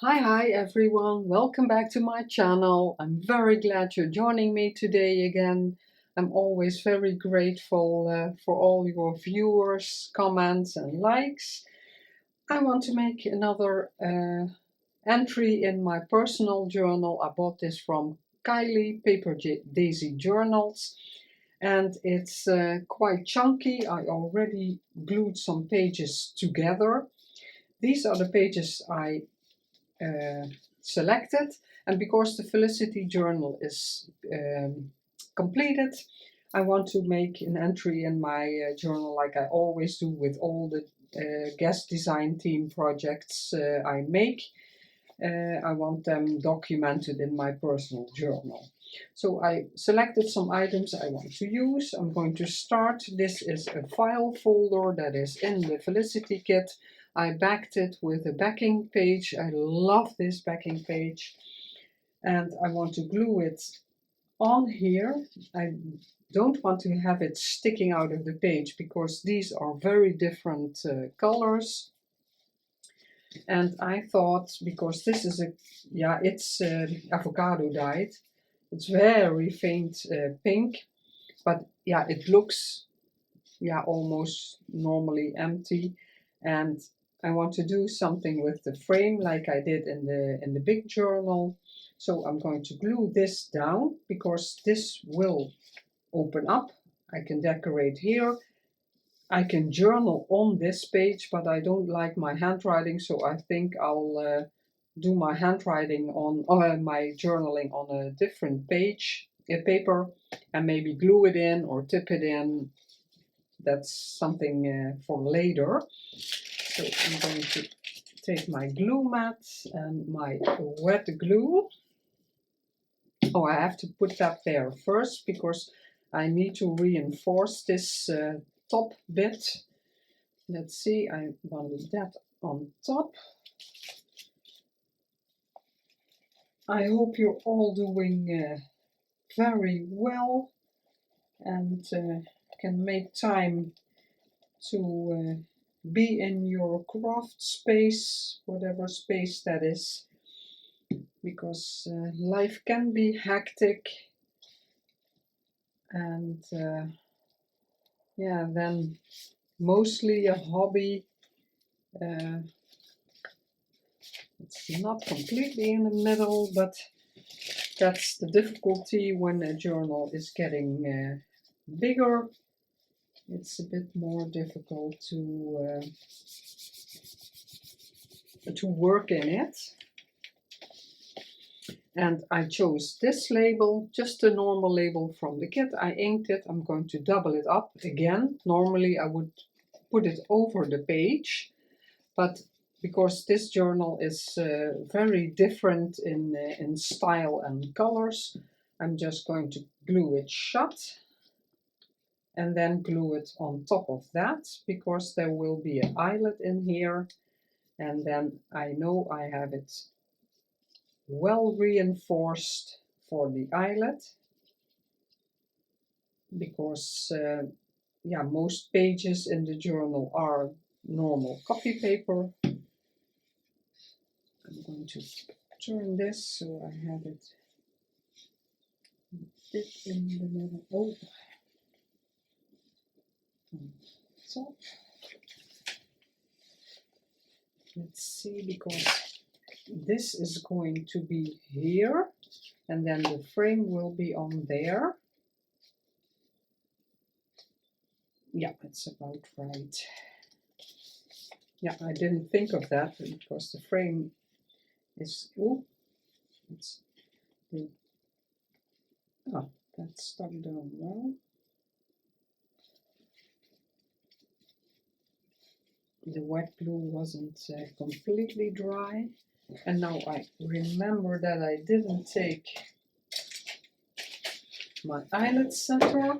Hi everyone, welcome back to my channel. I'm very glad you're joining me today again. I'm always very grateful for all your viewers, comments and likes. I want to make another entry in my personal journal. I bought this from Kylie Paper Daisy Journals and it's quite chunky. I already glued some pages together. These are the pages I selected, and because the Felicity journal is completed, I want to make an entry in my journal like I always do with all the guest design team projects I make. I want them documented in my personal journal. So I selected some items I want to use. I'm going to start. This is a file folder that is in the Felicity kit. I backed it with a backing page. I love this backing page. And I want to glue it on here. I don't want to have it sticking out of the page because these are very different colors. And I thought, because this is it's avocado dyed. It's very faint pink, but yeah, it looks almost normally empty. And I want to do something with the frame like I did in the big journal. So I'm going to glue this down because this will open up. I can decorate here. I can journal on this page, but I don't like my handwriting, so I think I'll do my handwriting on my journaling on a different page, paper, and maybe glue it in or tip it in. That's something for later. So I'm going to take my glue mat and my wet glue. Oh, I have to put that there first because I need to reinforce this top bit. Let's see, I want that on top. I hope you're all doing very well and can make time to be in your craft space, whatever space that is, because life can be hectic and then mostly a hobby. It's not completely in the middle, but that's the difficulty when a journal is getting bigger. It's a bit more difficult to work in it. And I chose this label, just a normal label from the kit. I inked it. I'm going to double it up again. Normally I would put it over the page, but because this journal is very different in style and colors, I'm just going to glue it shut and then glue it on top of that, because there will be an eyelet in here, and then I know I have it well reinforced for the eyelet, because most pages in the journal are normal copy paper. I'm going to turn this so I have it a bit in the middle. Oh, top. Let's see, because this is going to be here and then the frame will be on there. Yeah, it's about right. Yeah, I didn't think of that because the frame is, oh, that's stuck down well. The wet glue wasn't completely dry, and now I remember that I didn't take my eyelet setter,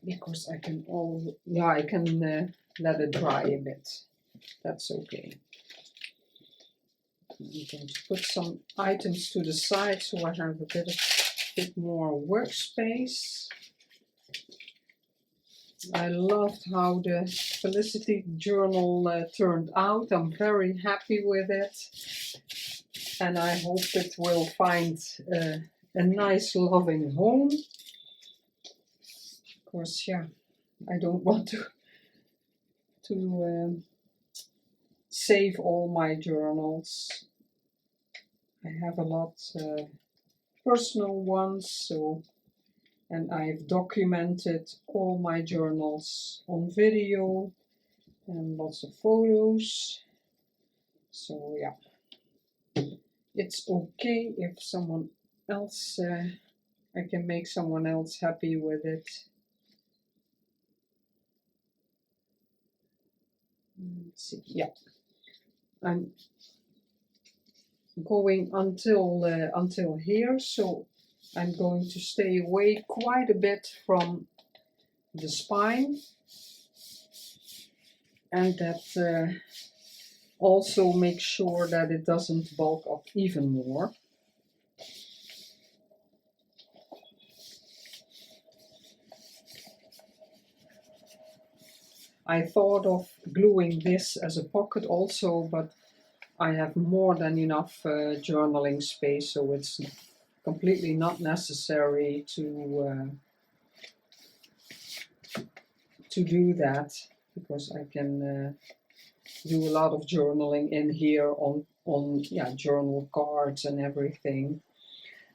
because I can let it dry a bit. That's okay. I'm going to put some items to the side so I have a bit more workspace. I loved how the Felicity journal turned out. I'm very happy with it. And I hope it will find a nice loving home. Of course, yeah, I don't want to save all my journals. I have a lot personal ones, so, and I've documented all my journals on video and lots of photos. So yeah, it's okay if someone else, I can make someone else happy with it. Let's see, yeah, I'm going until here, so I'm going to stay away quite a bit from the spine, and that also make sure that it doesn't bulk up even more. I thought of gluing this as a pocket also, but I have more than enough journaling space, so it's completely not necessary to do that, because I can do a lot of journaling in here on yeah, journal cards and everything.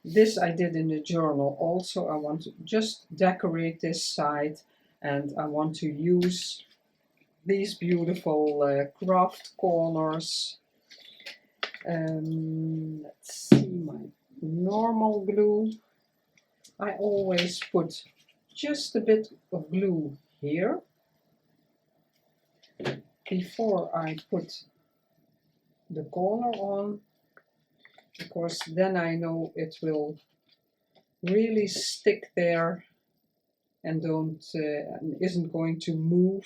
This I did in the journal also. I want to just decorate this side, and I want to use these beautiful craft corners. Let's see, my normal glue. I always put just a bit of glue here before I put the corner on, because then I know it will really stick there and isn't going to move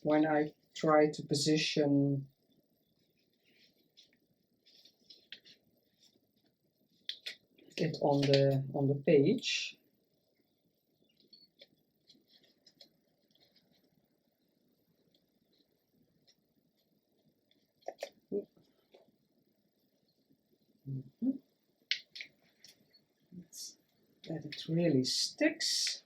when I try to position it on the page. That it really sticks.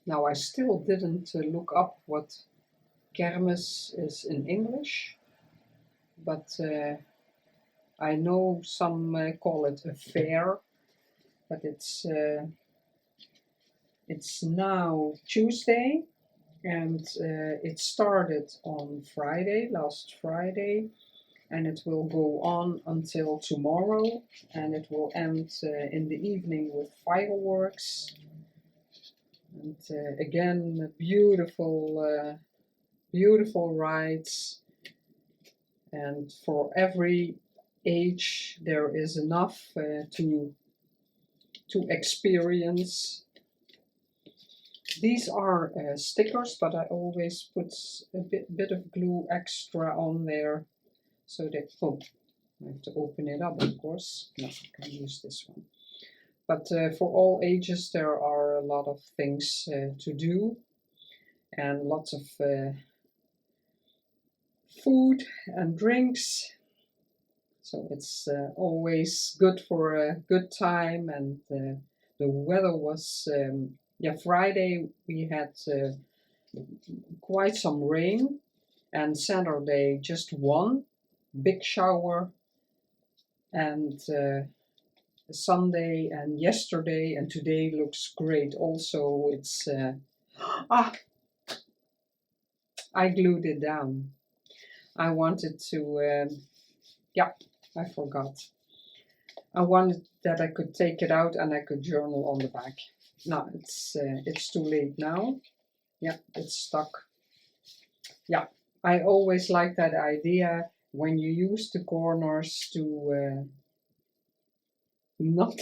Now I still didn't look up what kermis is in English, but I know some call it a fair, but it's now Tuesday, and it started on Friday, last Friday, and it will go on until tomorrow, and it will end in the evening with fireworks. And again, beautiful, beautiful rides, and for every age there is enough to experience. These are stickers, but I always put a bit of glue extra on there, so that, oh, I have to open it up, of course. No, I can use this one. But for all ages there are a lot of things to do, and lots of food and drinks. So it's always good for a good time, and the weather was, yeah, Friday we had quite some rain, and Saturday just one big shower, and Sunday and yesterday and today looks great also. It's I glued it down. I wanted to yeah, I forgot. I wanted that I could take it out and I could journal on the back. No, it's too late now. Yeah, it's stuck. Yeah, I always like that idea when you use the corners to not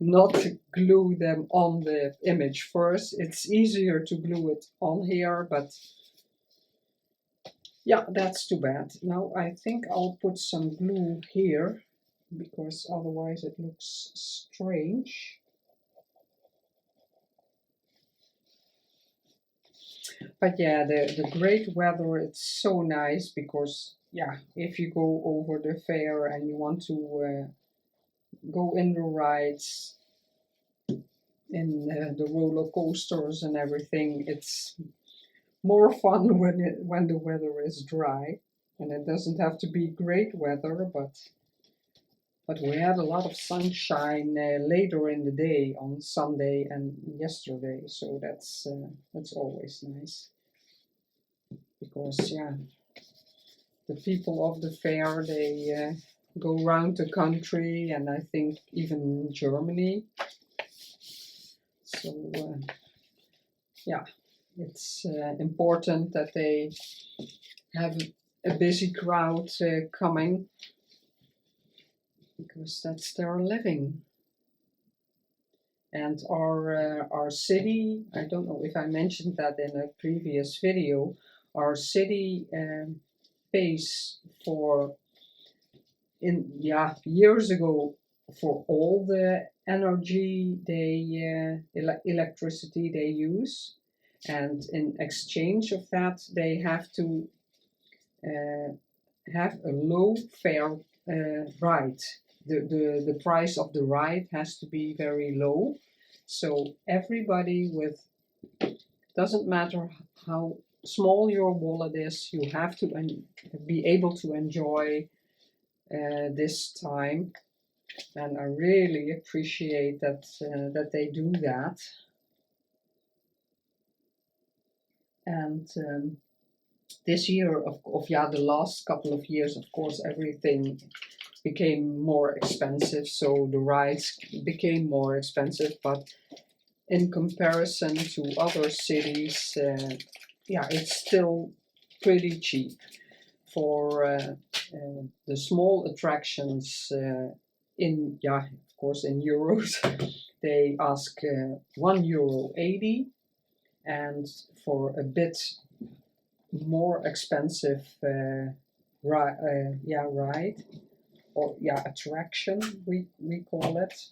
not glue them on the image first. It's easier to glue it on here, but yeah, that's too bad. Now I think I'll put some glue here, because otherwise it looks strange. But yeah, the great weather, it's so nice because, yeah, if you go over the fair and you want to go in the rides, in the roller coasters and everything, it's more fun when the weather is dry. And it doesn't have to be great weather, but we had a lot of sunshine later in the day on Sunday and yesterday, so that's always nice. Because yeah, the people of the fair, they go around the country, and I think even Germany. So yeah, it's important that they have a busy crowd coming, because that's their living. And our city, I don't know if I mentioned that in a previous video, our city pays for, years ago, for all the energy electricity they use, and in exchange of that they have to have a low fare ride. The price of the ride has to be very low, so everybody with, doesn't matter how small your wallet is, you have to be able to enjoy this time. And I really appreciate that they do that. And this year, the last couple of years, of course, everything became more expensive, so the rides became more expensive. But in comparison to other cities, it's still pretty cheap. For the small attractions, of course, in euros, they ask €1.80, and for a bit more expensive ride, or attraction, we call it,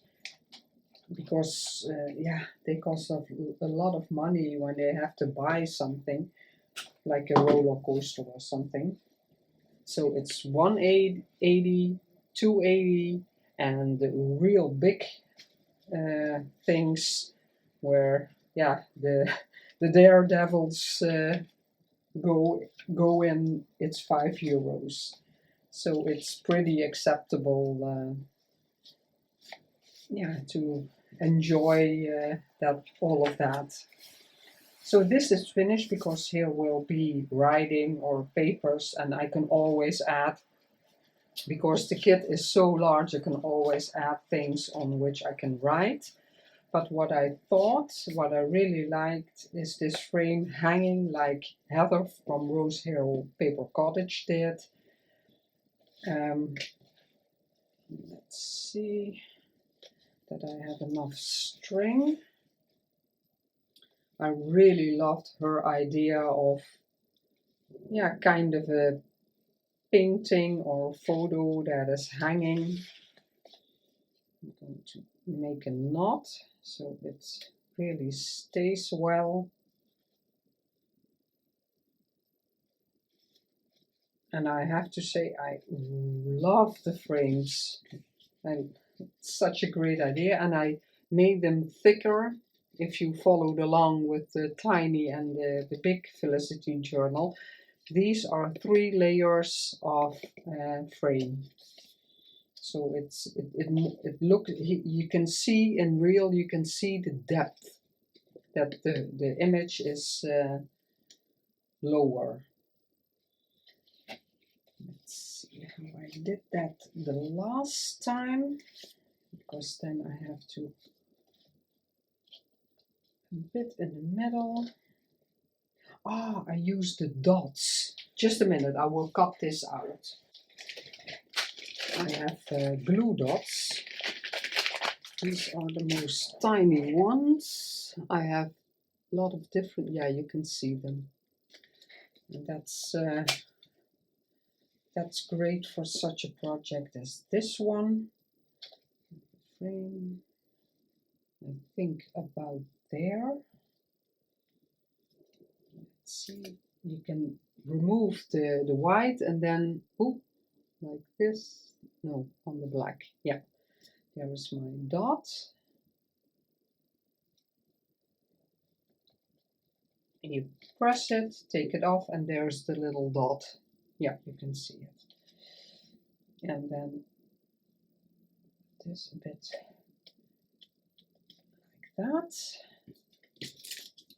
because they cost a lot of money when they have to buy something like a roller coaster or something. So it's 180, 280, and the real big things where the daredevils go in, it's €5. So it's pretty acceptable to enjoy all of that. So this is finished because here will be writing or papers, and I can always add, because the kit is so large, I can always add things on which I can write. But what I really liked, is this frame hanging like Heather from Rose Hill Paper Cottage did. Let's see that I have enough string. I really loved her idea of kind of a painting or photo that is hanging. I'm going to make a knot so it really stays well. And I have to say, I love the frames, and it's such a great idea. And I made them thicker. If you followed along with the tiny and the big Felicity journal, these are 3 layers of frame. So it looks, you can see in real, you can see the depth, that the image is lower. Let's see how I did that the last time, because then I have to a bit in the middle. I used the dots. Just a minute, I will cut this out. I have glue dots. These are the most tiny ones. I have a lot of different, you can see them. And that's great for such a project as this one. Frame, I think about there. see, you can remove the white and then, ooh, like this. No, on the black. Yeah, there is my dot. You press it, take it off, and there's the little dot. Yeah, you can see it. And then this a bit like that.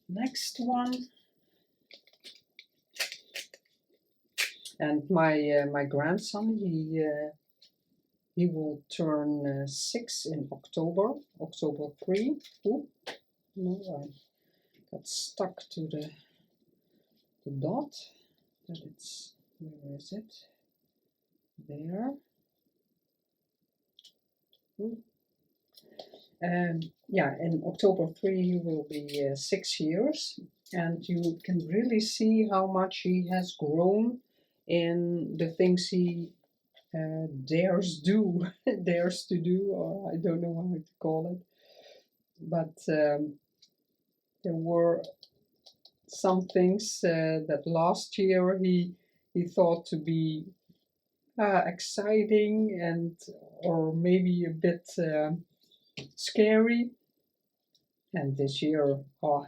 Next one. And my grandson, he will turn 6 in October, October 3. Ooh, no, I got stuck to the dot. That it's, where is it? There. Ooh. Yeah, in October 3 he will be 6 years, and you can really see how much he has grown in the things he dares to do, or I don't know how to call it. But there were some things that last year he thought to be exciting and or maybe a bit scary, and this year, oh,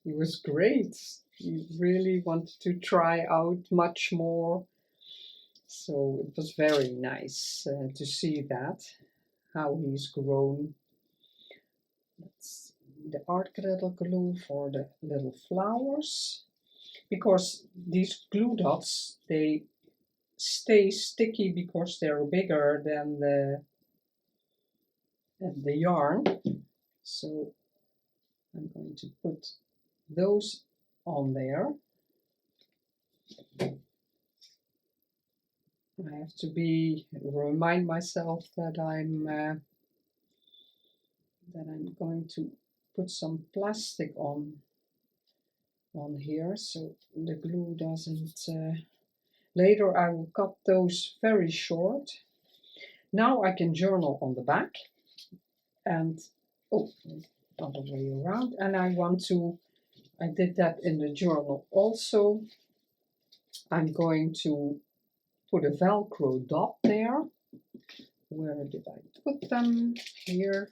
he was great. He really wanted to try out much more. So it was very nice to see that, how he's grown. That's the art glitter glue for the little flowers. Because these glue dots, they stay sticky because they're bigger than the yarn. So I'm going to put those on there. I have to remind myself that I'm going to put some plastic on here so the glue doesn't. Later I will cut those very short. Now I can journal on the back, and other way around. And I did that in the journal also. I'm going to put a Velcro dot there. Where did I put them? Here.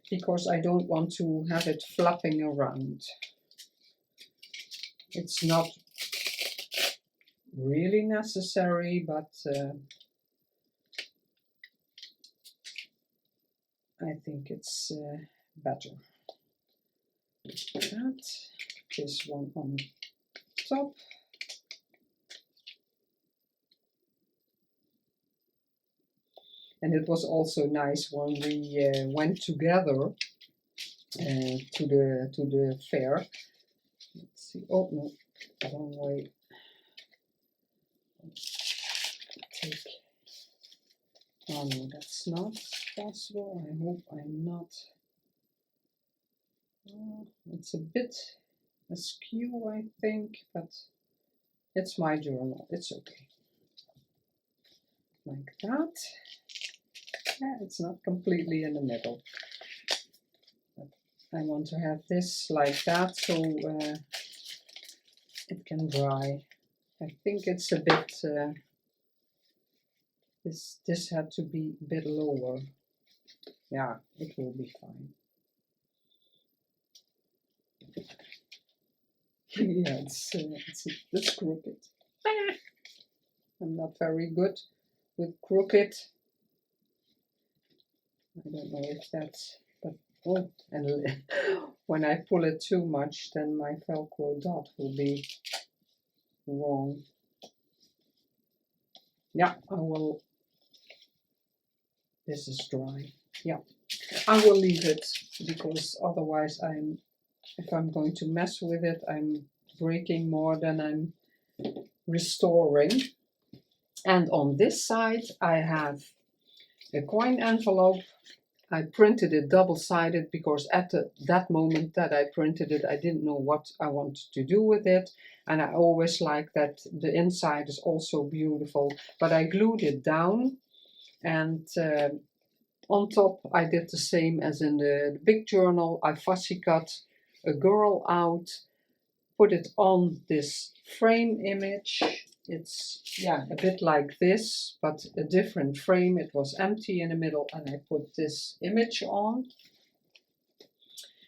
Because I don't want to have it flapping around. It's not really necessary, but I think it's better. That. This one on top. And it was also nice when we went together to the fair. Let's see. Oh no, wrong way. Oh no, that's not possible. I hope I'm not. It's a bit askew, I think, but it's my journal. It's okay. Like that. Yeah, it's not completely in the middle. But I want to have this like that so it can dry. I think it's a bit. This had to be a bit lower. Yeah, it will be fine. Yeah, it's crooked. I'm not very good with crooked. I don't know if that's, but oh, and when I pull it too much, then my Velcro dot will be wrong. Yeah, I will. This is dry. Yeah, I will leave it because otherwise if I'm going to mess with it, I'm breaking more than I'm restoring. And on this side, I have a coin envelope. I printed it double-sided because at that moment that I printed it, I didn't know what I wanted to do with it. And I always like that the inside is also beautiful. But I glued it down, and on top I did the same as in the big journal. I fussy cut a girl out put it on this frame image. It's, yeah, a bit like this, but a different frame. It was empty in the middle, and I put this image on.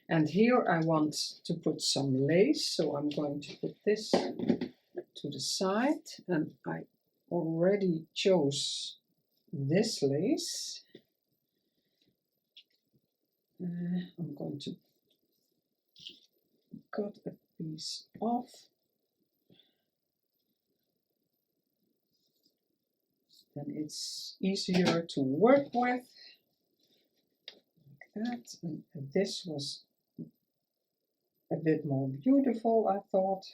And here I want to put some lace, so I'm going to put this to the side, and I already chose this lace. I'm going to cut a piece off. Then it's easier to work with, like that. And this was a bit more beautiful, I thought.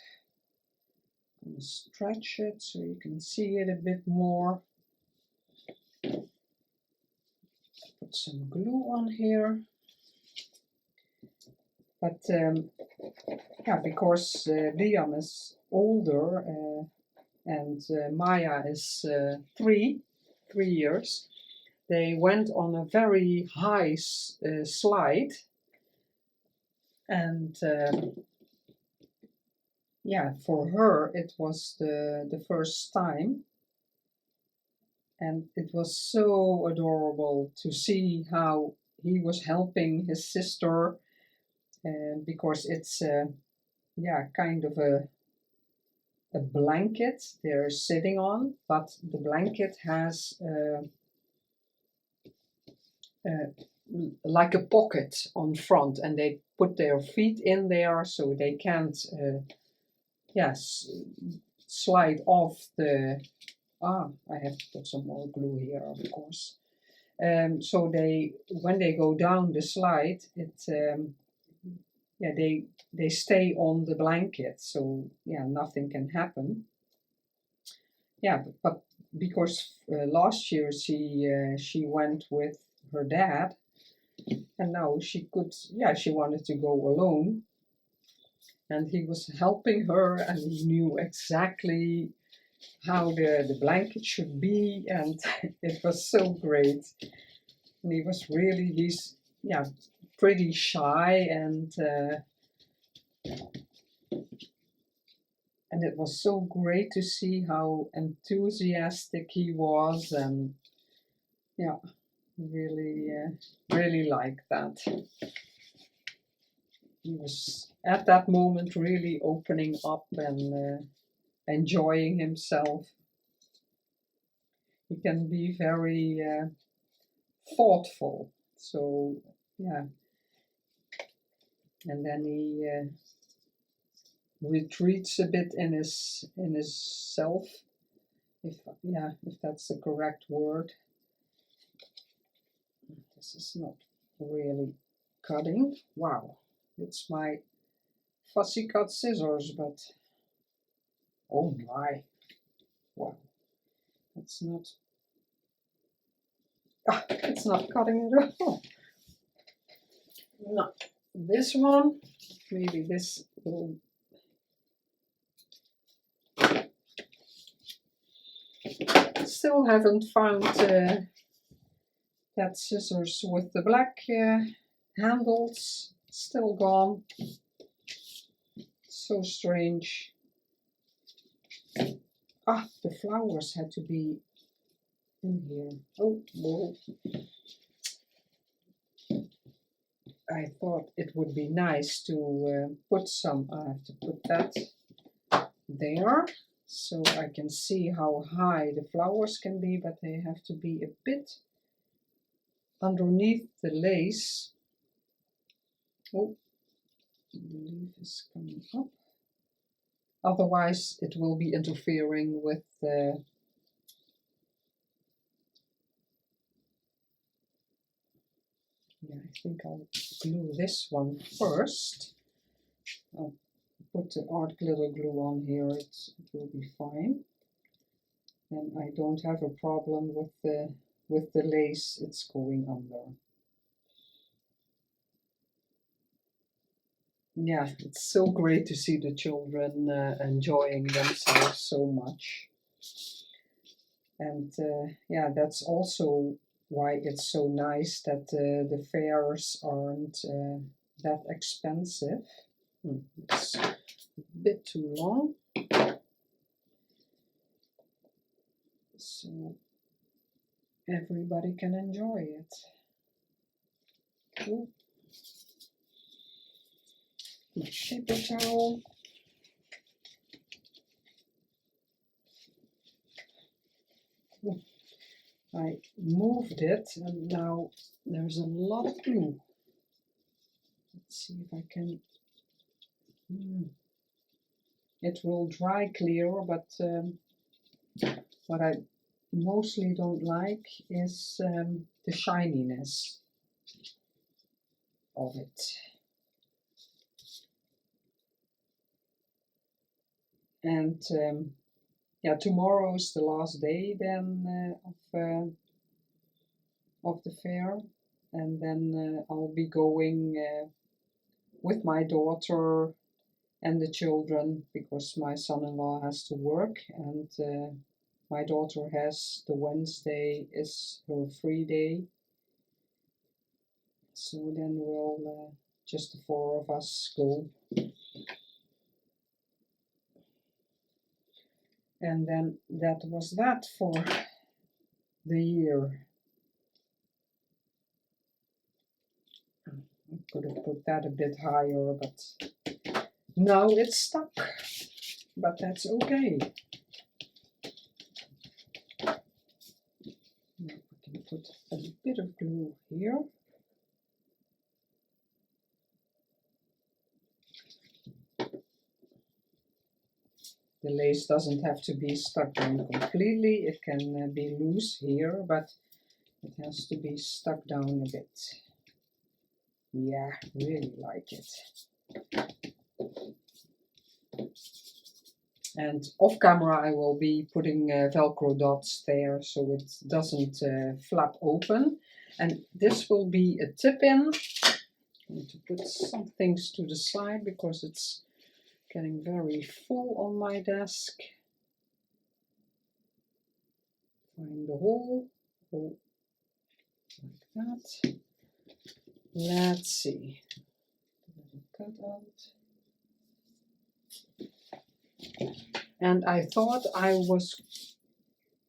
I'm going to stretch it so you can see it a bit more. Put some glue on here. But yeah, because Liam is older and Maya is 3 years, they went on a very high slide, and yeah, for her it was the first time, and it was so adorable to see how he was helping his sister, because it's yeah, kind of a blanket they're sitting on, but the blanket has like a pocket on front, and they put their feet in there so they can't yes, slide off the I have to put some more glue here, of course. So they, when they go down the slide, it yeah, they stay on the blanket, so yeah, nothing can happen. Yeah, but because last year she went with her dad, and now she could, yeah, she wanted to go alone, and he was helping her, and he knew exactly how the blanket should be, and it was so great. And he was really, he's, yeah, pretty shy, and it was so great to see how enthusiastic he was, and yeah, really, really like that. He was at that moment really opening up and enjoying himself. He can be very thoughtful, so yeah. And then he retreats a bit in his self, if yeah, if that's the correct word. This is not really cutting. Wow, it's my fussy cut scissors, but oh my, wow, it's not. It's not cutting at all. No, this one, maybe this will. Still haven't found that scissors with the black handles. Still gone. So strange. The flowers had to be in here. Oh, whoa. I thought it would be nice to put some, I have to put that there, so I can see how high the flowers can be, but they have to be a bit underneath the lace. Oh, the leaf is coming up. Otherwise it will be interfering with the yeah, I think I'll glue this one first. I'll put the art glitter glue on here, it will be fine. And I don't have a problem with the lace it's going under. Yeah, it's so great to see the children enjoying themselves so much. And yeah, that's also why it's so nice that the fares aren't that expensive. It's a bit too long. So everybody can enjoy it. Ooh. My paper towel. Ooh. I moved it and now there's a lot of glue. Let's see if I can. It will dry clearer, but what I mostly don't like is the shininess of it. And yeah, tomorrow is the last day then of the fair, and then I'll be going with my daughter and the children because my son-in-law has to work, and my daughter has the Wednesday is her free day. So then we'll just the four of us go. And then that was that for the year. I could have put that a bit higher, but now it's stuck. But that's okay. Now I can put a bit of glue here. The lace doesn't have to be stuck down completely. It can be loose here, but it has to be stuck down a bit. Yeah, really like it. And off camera I will be putting Velcro dots there so it doesn't flap open. And this will be a tip-in. I'm going to put some things to the side because it's getting very full on my desk. Find the hole, like that. Let's see. Cut out. And I thought I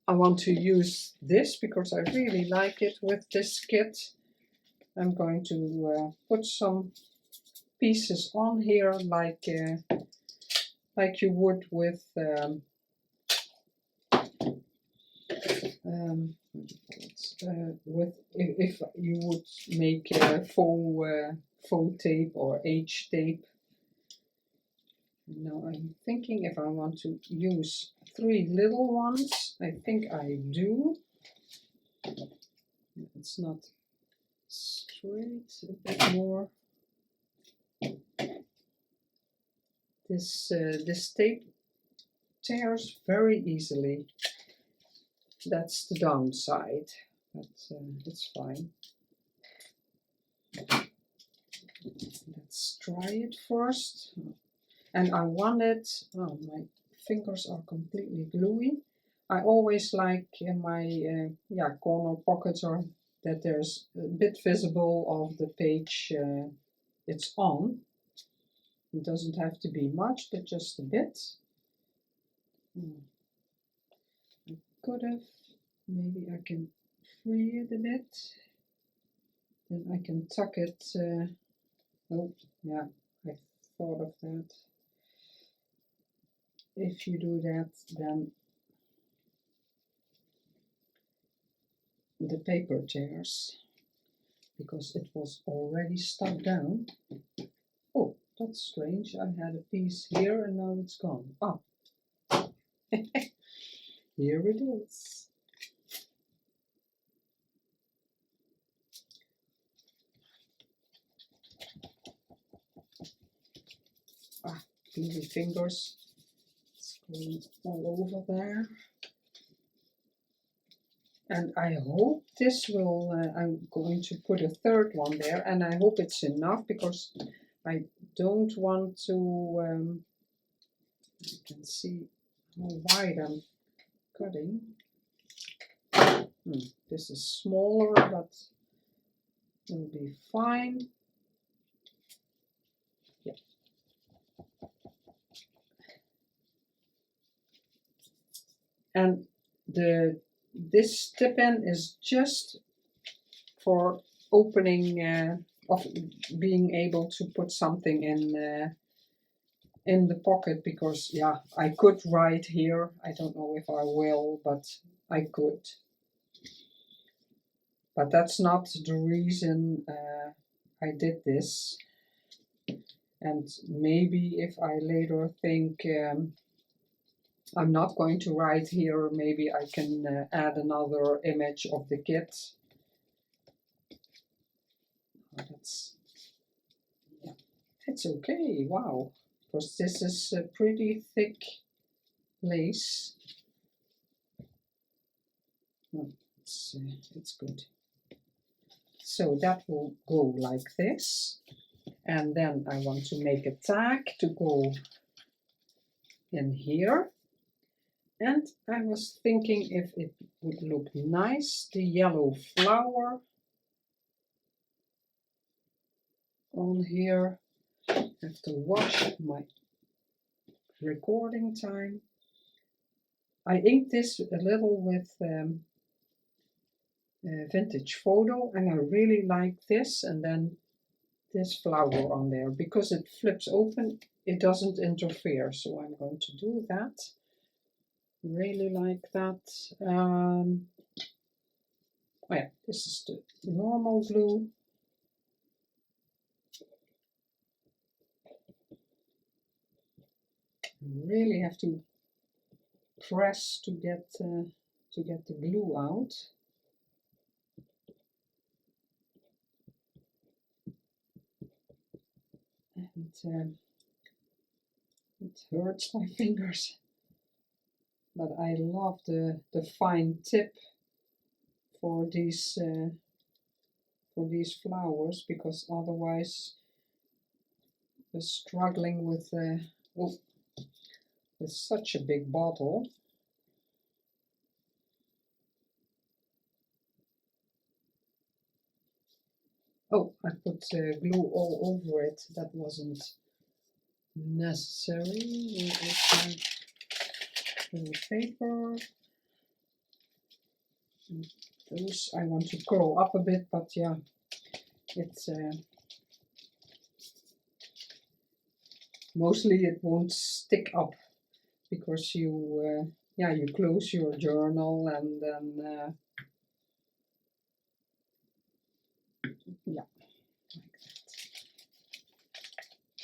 want to use this because I really like it with this kit. I'm going to put some pieces on here like you would with if you would make faux tape or H tape. Now I'm thinking if I want to use 3 little ones. I think I do. It's not straight, a bit more. This tape tears very easily. That's the downside, but it's fine. Let's try it first. And I want it, oh, my fingers are completely gluey. I always like in my corner pockets or that there's a bit visible of the page it's on. It doesn't have to be much, but just a bit. I could have, maybe I can free it a bit. Then I can tuck it. Oh, yeah, I thought of that. If you do that, then the paper tears because it was already stuck down. Oh, that's strange. I had a piece here and now it's gone. Ah, here it is. Ah, gluey fingers. It's going all over there. And I hope this will, I'm going to put a third one there, and I hope it's enough because I don't want to, you can see how wide I'm cutting. This is smaller, but it'll be fine. Yeah. And this tip-in is just for opening, of being able to put something in the pocket, because yeah, I could write here. I don't know if I will, but I could. But that's not the reason I did this. And maybe if I later think I'm not going to write here, maybe I can add another image of the kit. That's, yeah, it's okay, wow, because this is a pretty thick lace. Oh, it's good. So that will go like this. And then I want to make a tag to go in here. And I was thinking if it would look nice, the yellow flower on here. I have to watch my recording time. I inked this a little with vintage photo, and I really like this, and then this flower on there, because it flips open, it doesn't interfere, so I'm going to do that. Really like that. Oh yeah, this is the normal glue. You really have to press to get the glue out. And it hurts my fingers, but I love the fine tip for these flowers, because otherwise we're struggling with such a big bottle. Oh, I put glue all over it. That wasn't necessary. Little paper. And those I want to curl up a bit, but yeah, it's mostly it won't stick up, because you you close your journal, and then yeah, like that.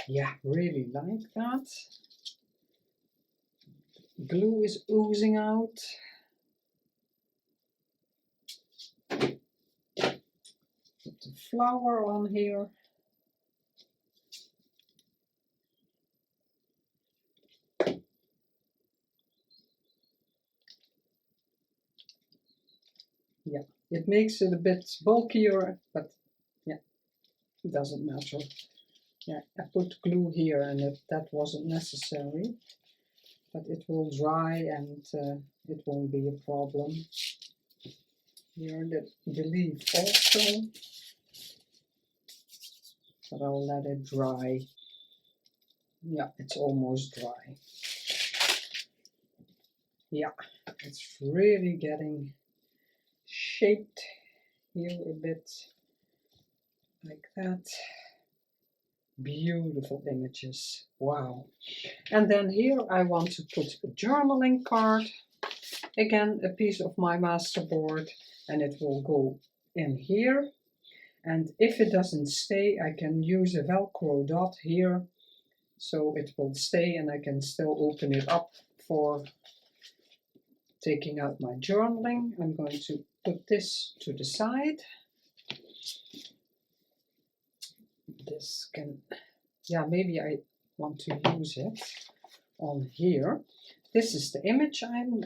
Yeah, really like that. Glue is oozing out. Put the flower on here. Yeah, it makes it a bit bulkier, but yeah, it doesn't matter. Yeah, I put glue here, and that wasn't necessary, but it will dry, and it won't be a problem. Here the leaf also, but I'll let it dry. Yeah, it's almost dry. Yeah, it's really getting shaped here a bit like that. Beautiful images, wow. And then here I want to put a journaling card, again a piece of my masterboard, and it will go in here. And if it doesn't stay, I can use a Velcro dot here, so it will stay, and I can still open it up for taking out my journaling. I'm going to put this to the side. This can, yeah, maybe I want to use it on here. This is the image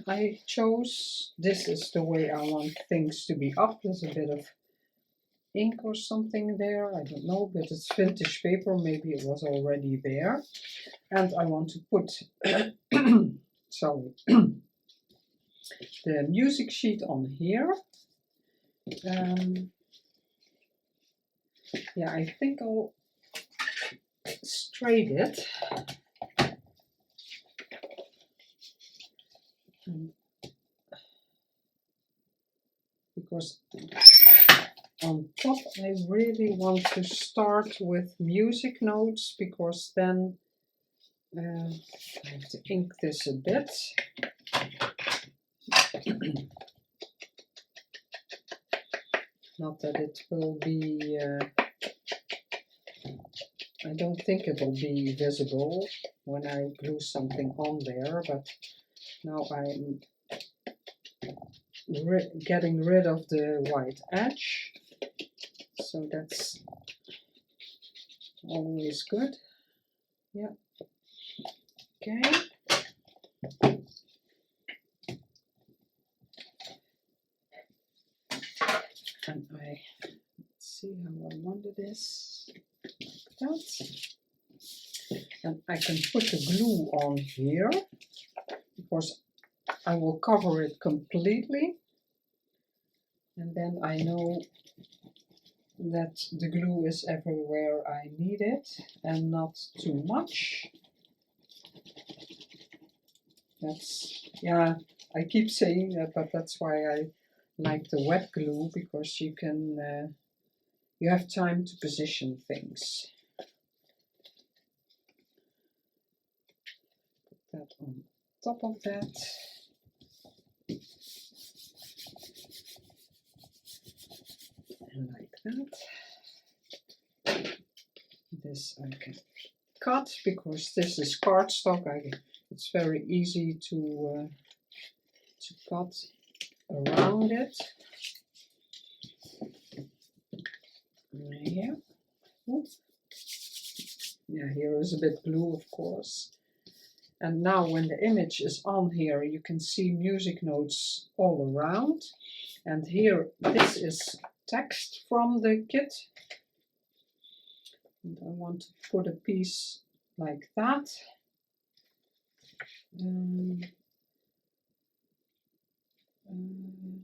I chose. This is the way I want things to be up. There's a bit of ink or something there, I don't know, but it's vintage paper, maybe it was already there. And I want to put sorry, the music sheet on here. Yeah, I think I'll straight it. because on top I really want to start with music notes, because then I have to ink this a bit. Not that it will be, I don't think it will be visible when I glue something on there, but now I'm getting rid of the white edge, so that's always good. Yeah, okay. And let's see how I wanted this, like that. And I can put the glue on here, because I will cover it completely, and then I know that the glue is everywhere I need it and not too much. That's, yeah, I keep saying that, but that's why I like the wet glue, because you can, you have time to position things. Put that on top of that. And like that. This I can cut, because this is cardstock. It's very easy to cut around it. Yeah. Ooh. Yeah, here is a bit glue, of course. And now when the image is on here, you can see music notes all around. And here, this is text from the kit. And I want to put a piece like that.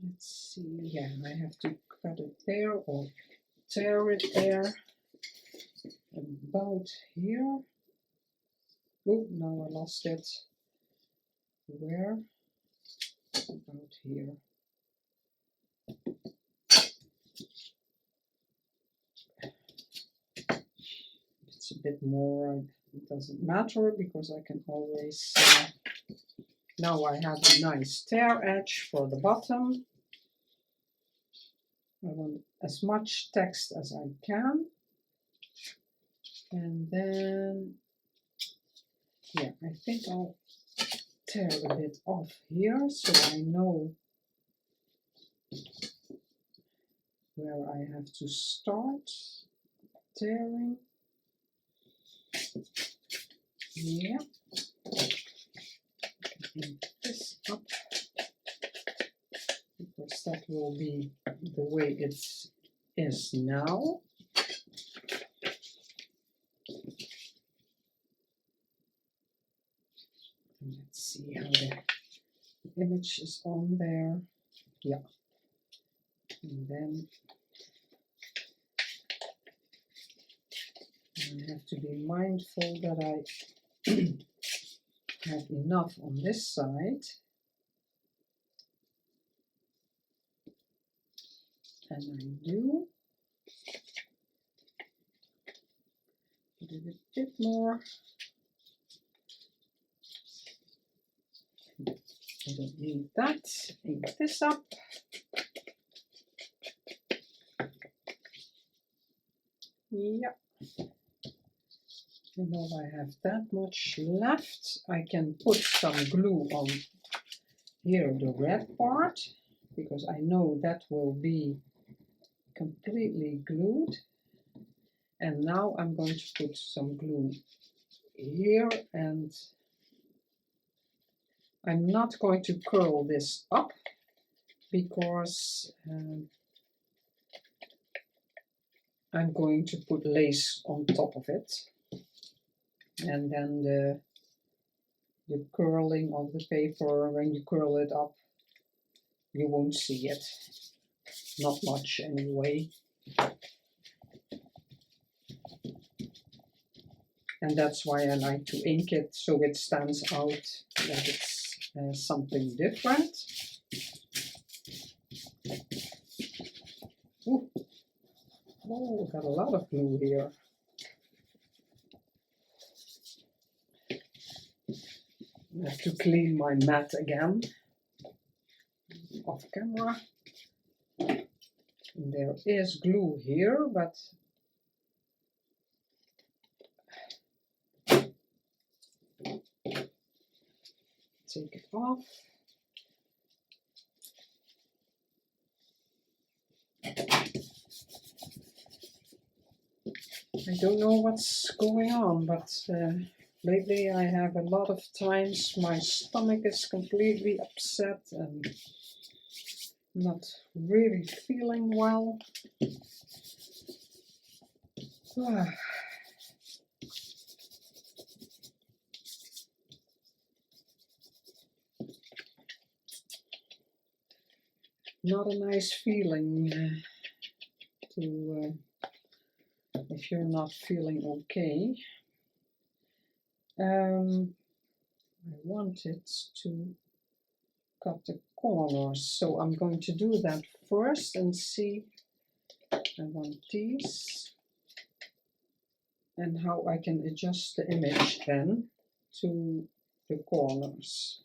Let's see, yeah, I have to cut it there or tear it there. About here. Oh, now I lost it. Where? About here. It's a bit more, it doesn't matter, because I can always, now I have a nice tear edge for the bottom. I want as much text as I can. And then, yeah, I think I'll tear a bit off here, so I know where I have to start tearing. Yeah, and this up, because that will be the way it is now. And let's see how the image is on there. Yeah, and then I have to be mindful that I have enough on this side. And I do. Put it a bit more. I don't need that. Ink this up. Yeah. I know I have that much left. I can put some glue on here, the red part, because I know that will be completely glued. And now I'm going to put some glue here, and I'm not going to curl this up, because I'm going to put lace on top of it. And then the curling of the paper, when you curl it up, you won't see it. Not much anyway. And that's why I like to ink it, so it stands out that it's something different. Ooh. Oh, got a lot of glue here. I have to clean my mat again off camera. And there is glue here, but take it off. I don't know what's going on, but lately I have a lot of times my stomach is completely upset and not really feeling well. Not a nice feeling if you're not feeling okay. I wanted to cut the corners, so I'm going to do that first and see. I want these and how I can adjust the image then to the corners.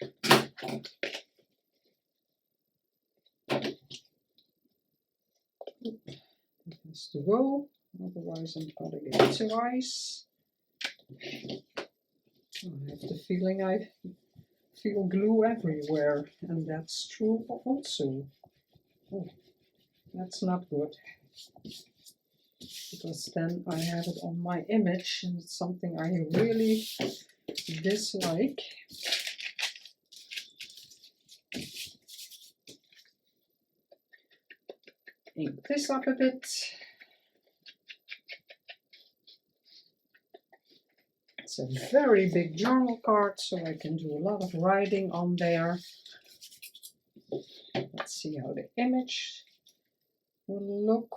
It has to go, otherwise I'm cutting it twice. I have the feeling I feel glue everywhere, and that's true also. Oh, that's not good, because then I have it on my image and it's something I really dislike. Ink this up a bit. It's a very big journal card, so I can do a lot of writing on there. Let's see how the image will look.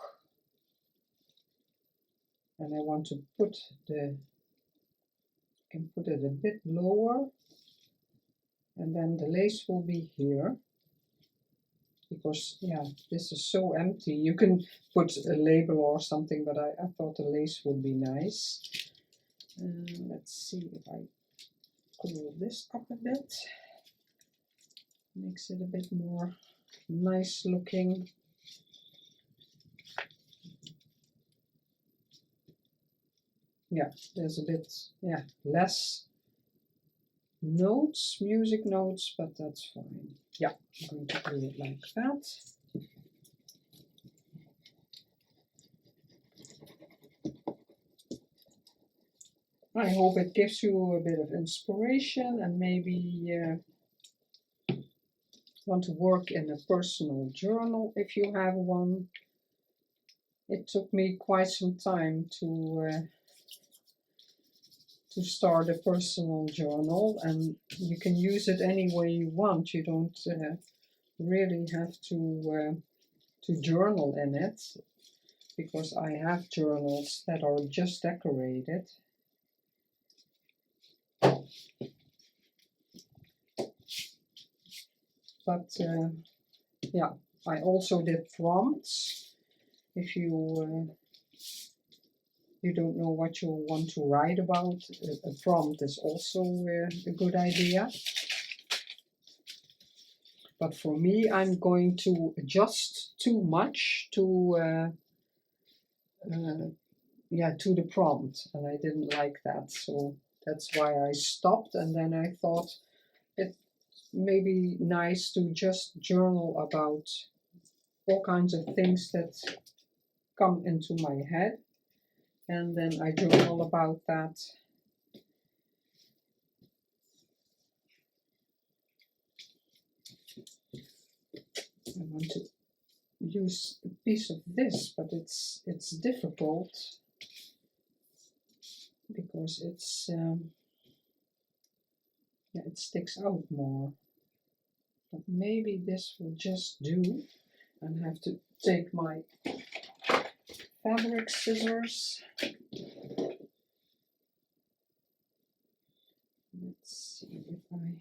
And I want to put I can put it a bit lower, and then the lace will be here. Because, yeah, this is so empty. You can put a label or something, but I thought the lace would be nice. Let's see if I curl this up a bit. Makes it a bit more nice looking. Yeah, there's a bit, less notes, music notes, but that's fine. Yeah, I'm going to do it like that. I hope it gives you a bit of inspiration and maybe want to work in a personal journal if you have one. It took me quite some time to start a personal journal, and you can use it any way you want. You don't really have to journal in it, because I have journals that are just decorated. But yeah, I also did prompts. If you don't know what you want to write about, a prompt is also a good idea. But for me, I'm going to adjust too much to the prompt, and I didn't like that, so that's why I stopped. And then I thought it may be nice to just journal about all kinds of things that come into my head, and then I journal about that. I want to use a piece of this, but it's difficult because it's it sticks out more. But maybe this will just do. And have to take my fabric scissors. Let's see if I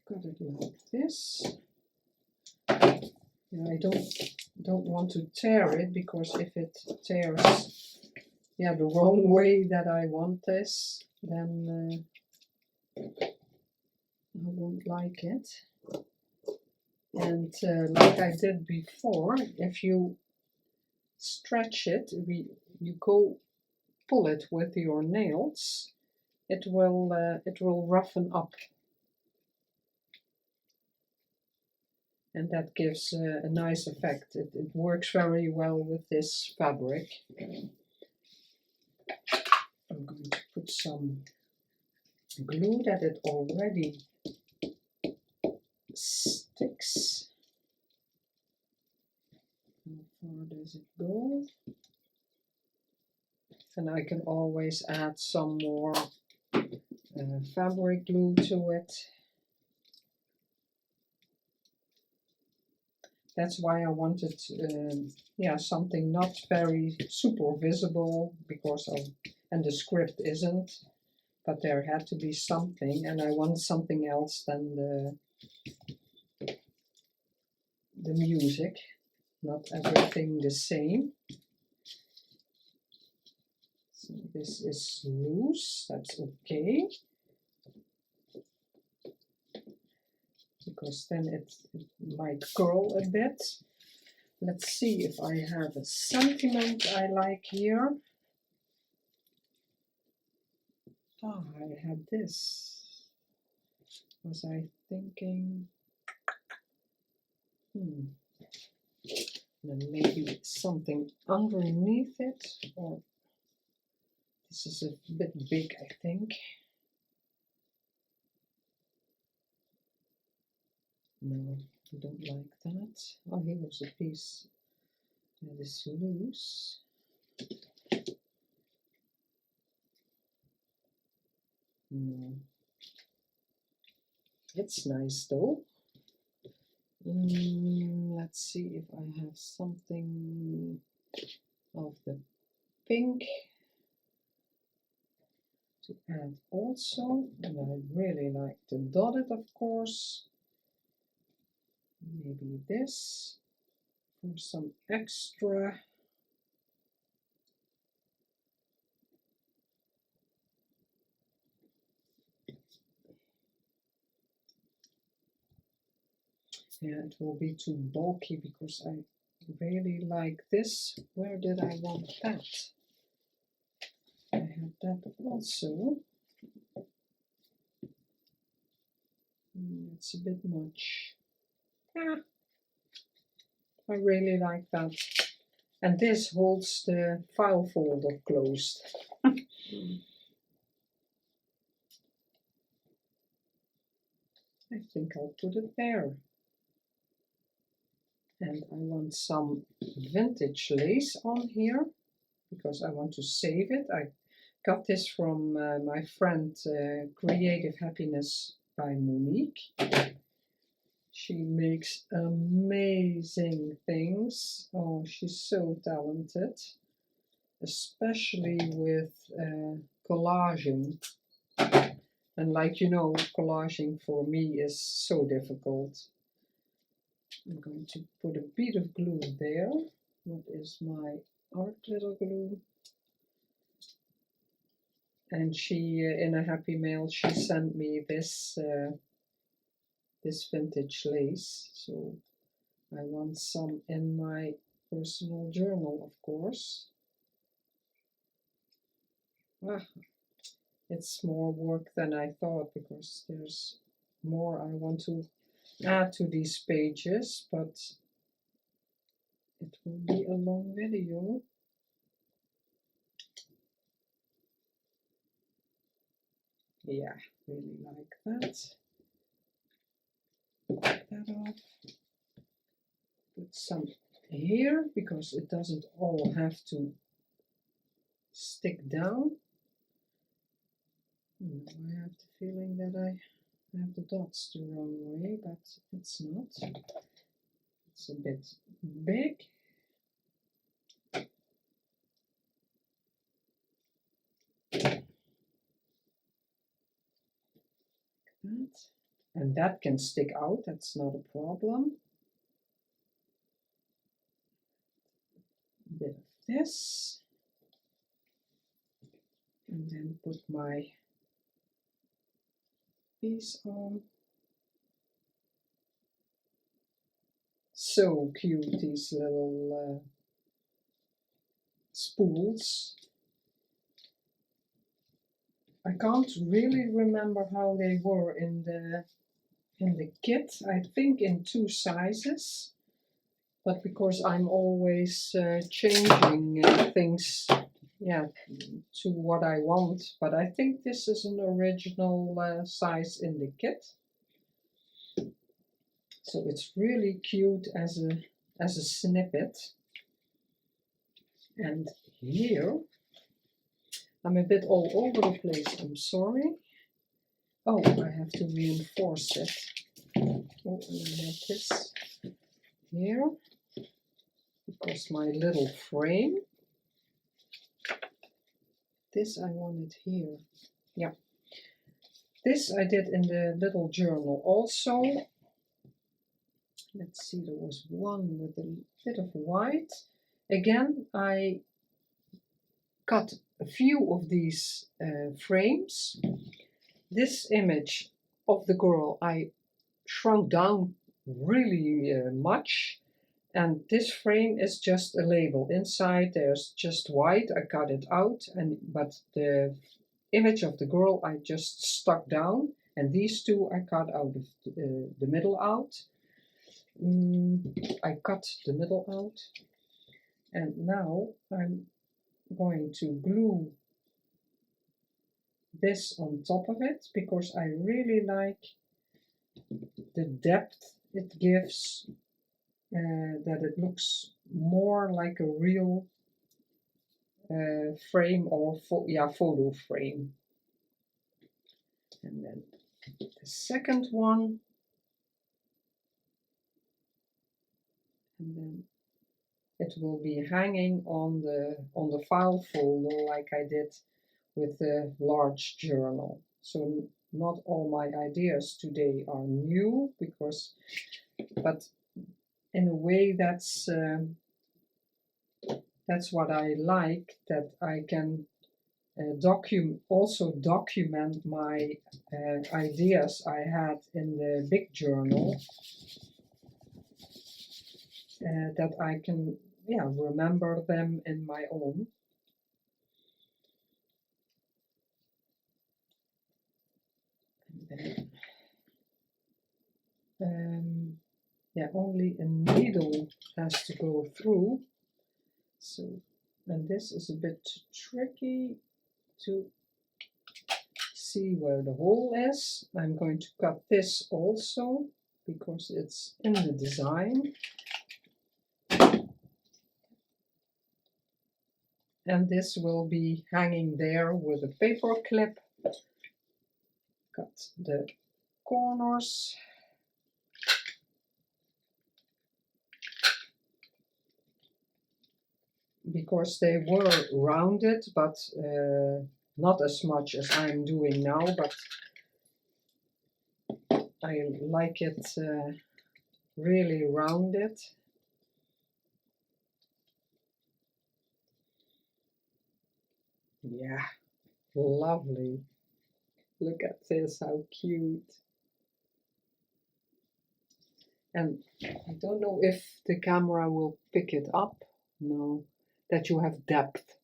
got it like this. Yeah, I don't don't want to tear it, because if it tears, yeah, the wrong way that I want this, then I won't like it. And like I did before, if you stretch it, you go pull it with your nails, it will roughen up, and that gives a nice effect. It works very well with this fabric. I'm going to put some glue that it already sticks. How far does it go? And I can always add some more fabric glue to it. That's why I wanted yeah, something not very super visible, because and the script isn't, but there had to be something, and I want something else than the music, not everything the same. So this is loose, that's okay, because then it might curl a bit. Let's see if I have a sentiment I like here. Ah, I had this. Was I thinking, then maybe something underneath it, or this is a bit big, I think. No, I don't like that. Oh, here's a piece that is loose. No. It's nice though. Let's see if I have something of the pink to add also. And I really like the dotted, of course. Maybe this for some extra. Yeah, it will be too bulky because I really like this. Where did I want that? I had that also. It's a bit much. Ah, I really like that. And this holds the file folder closed. I think I'll put it there. And I want some vintage lace on here, because I want to save it. I got this from my friend Creative Happiness by Monique. She makes amazing things. Oh, she's so talented, especially with collaging. And like you know, collaging for me is so difficult. I'm going to put a bit of glue there. What is my art glitter glue? And she, in a happy mail, she sent me this this vintage lace. So I want some in my personal journal, of course. Ah, it's more work than I thought, because there's more I want to add to these pages, but it will be a long video. Yeah, really like that. Put that off. Put some here, because it doesn't all have to stick down. I have the feeling that I have the dots the wrong way, but it's not. It's a bit big. That. And that can stick out, that's not a problem. a bit of this, and then put my piece on. So cute, these little spools. I can't really remember how they were in the kit. I think in 2 sizes, but because I'm always changing things, yeah, to what I want. But I think this is an original size in the kit. So it's really cute as a snippet. And here, I'm a bit all over the place, I'm sorry. Oh, I have to reinforce it. Oh, and I have this here, because my little frame, this I wanted here. Yeah. This I did in the little journal also. Let's see, there was one with a bit of white. Again, I cut a few of these frames. This image of the girl I shrunk down really much, and this frame is just a label. Inside there's just white. I cut it out, but the image of the girl I just stuck down, and these two I cut out of the middle out. I cut the middle out, and now I'm going to glue this on top of it, because I really like the depth it gives, that it looks more like a real frame, or photo frame. And then the second one, and then it will be hanging on the file folder like I did with the large journal. So not all my ideas today are new, but in a way that's what I like, that I can also document my ideas I had in the big journal, that I can remember them in my own. And then, only a needle has to go through. So, and this is a bit tricky to see where the hole is. I'm going to cut this also, because it's in the design. And this will be hanging there with a paper clip. Cut the corners. Because they were rounded, but not as much as I'm doing now, but I like it really rounded. Yeah, lovely. Look at this, how cute. And I don't know if the camera will pick it up. No, that you have depth.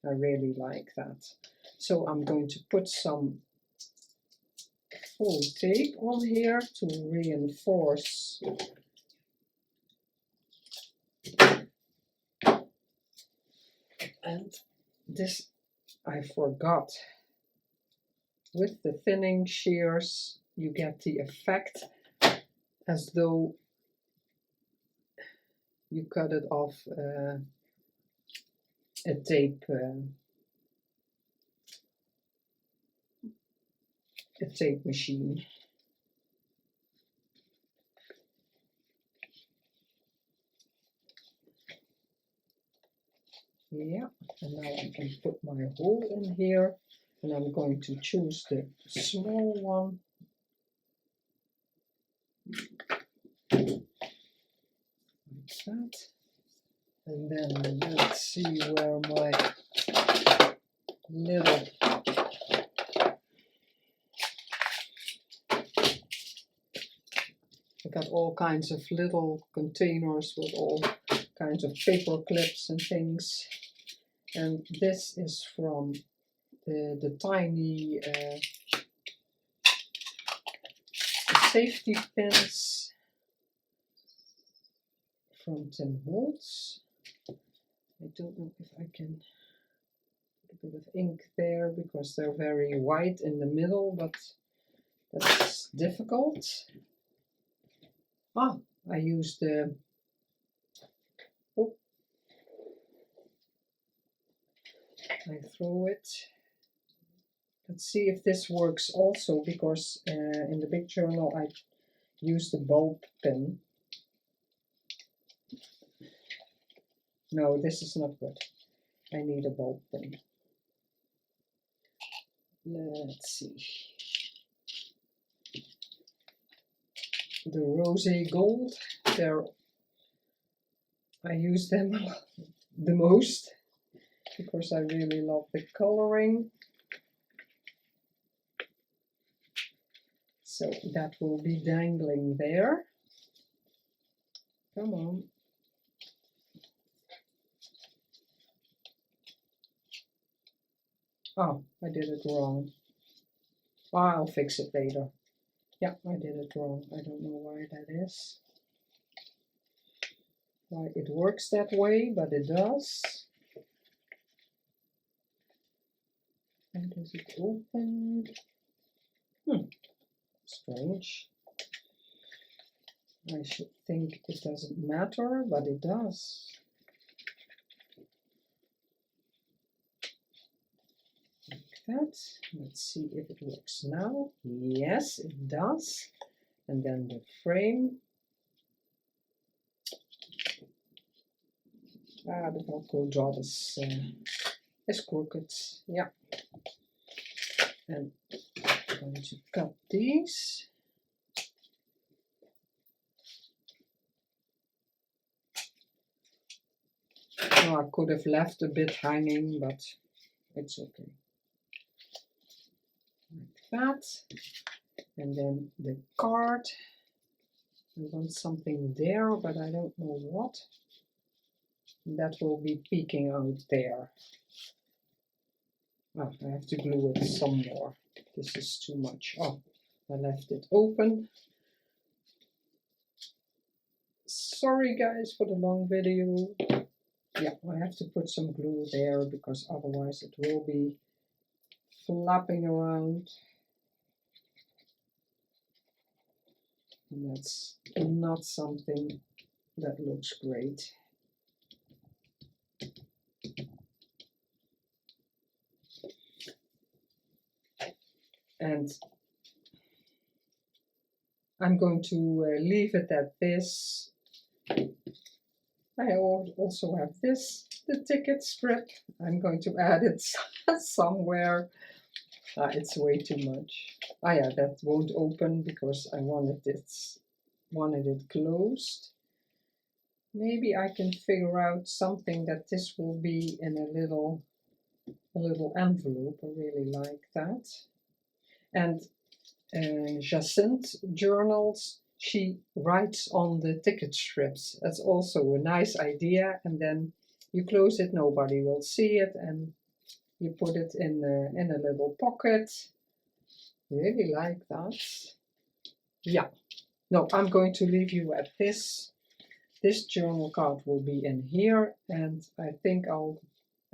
I really like that. So I'm going to put some full tape on here to reinforce. And this I forgot. With the thinning shears, you get the effect as though you cut it off a tape machine. Yeah, and now I can put my hole in here, and I'm going to choose the small one. Like that. And then let's see where my little I got all kinds of little containers with all kinds of paper clips and things. And this is from the tiny safety pins from Tim Holtz. I don't know if I can put a bit of ink there because they're very white in the middle, but that's difficult. Ah, I used the I throw it. Let's see if this works also, because in the big journal I used the bulb pen. No, this is not good. I need a bulb pen. Let's see. The rosy gold, there I use them the most because I really love the coloring. So that will be dangling there. Come on. Oh, I did it wrong. I'll fix it later. Yeah, I did it wrong. I don't know why that is. Why it works that way, but it does. And does it open? Strange. I should think it doesn't matter, but it does. Like that. Let's see if it works now. Yes, it does. And then the frame. The Velcro dot is crooked. Yeah. And I'm going to cut these. Oh, I could have left a bit hanging, but it's okay. Like that. And then the card. I want something there, but I don't know what. That will be peeking out there. Oh, I have to glue it some more. This is too much. Oh, I left it open. Sorry guys for the long video. Yeah, I have to put some glue there because otherwise it will be flapping around. And that's not something that looks great. And I'm going to leave it at this. I also have this, the ticket strip. I'm going to add it somewhere. It's way too much. Ah yeah, that won't open because I wanted it closed. Maybe I can figure out something that this will be in a little envelope. I really like that. And Jacinthe journals, she writes on the ticket strips. That's also a nice idea. And then you close it, nobody will see it, and you put it in a little pocket. Really like that. Yeah. No, I'm going to leave you at this. This journal card will be in here, and I think I'll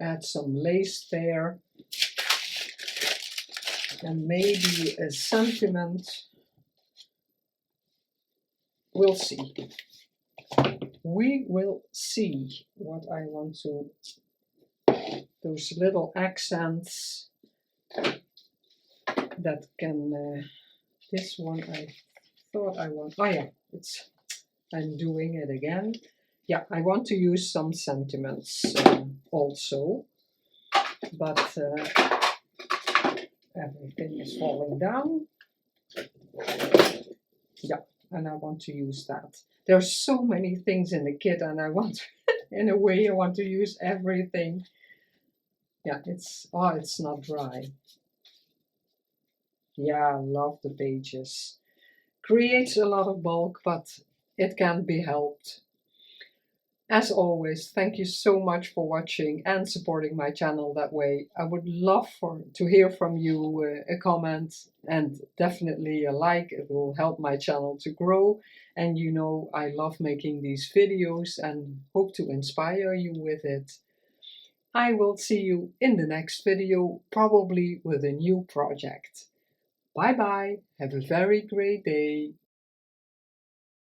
add some lace there. And maybe a sentiment. We'll see. We will see what I want to. Those little accents that can. This one I thought I want. Oh yeah, I'm doing it again. Yeah, I want to use some sentiments also, but everything is falling down. Yeah, and I want to use that. There's so many things in the kit, and I want In a way, I want to use everything. Yeah, it's not dry. Yeah, I love the pages. Creates a lot of bulk, but it can't be helped. As always, thank you so much for watching and supporting my channel that way. I would love to hear from you, a comment and definitely a like. It will help my channel to grow. And you know I love making these videos and hope to inspire you with it. I will see you in the next video, probably with a new project. Bye bye. Have a very great day.